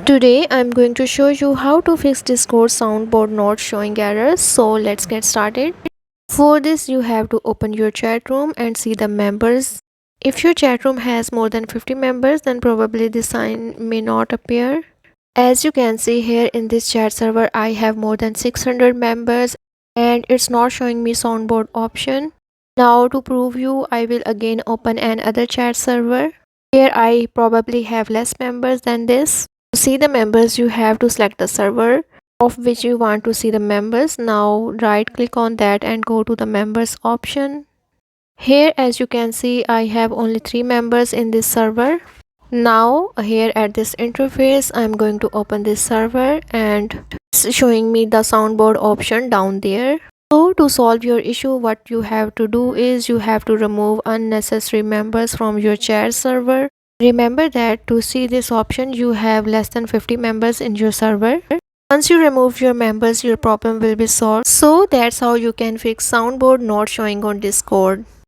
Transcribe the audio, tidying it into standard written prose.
Today I'm going to show you how to fix Discord soundboard not showing errors. So let's get started. For this you have to open your chat room and see the members. If your chat room has more than 50 members, then probably this sign may not appear. As you can see here in this chat server, I have more than 600 members and it's not showing me soundboard option. Now to prove you, I will again open another chat server. Here I probably have less members than this. To see the members, you have to select the server of which you want to see the members. Now right click on that and go to the members option. Here as you can see, I have only 3 members in this server. Now here at this interface, I'm going to open this server and it's showing me the soundboard option down there. So to solve your issue, what you have to do is you have to remove unnecessary members from your chat server. Remember that to see this option, you have less than 50 members in your server. Once you remove your members, your problem will be solved. So that's how you can fix soundboard not showing on Discord.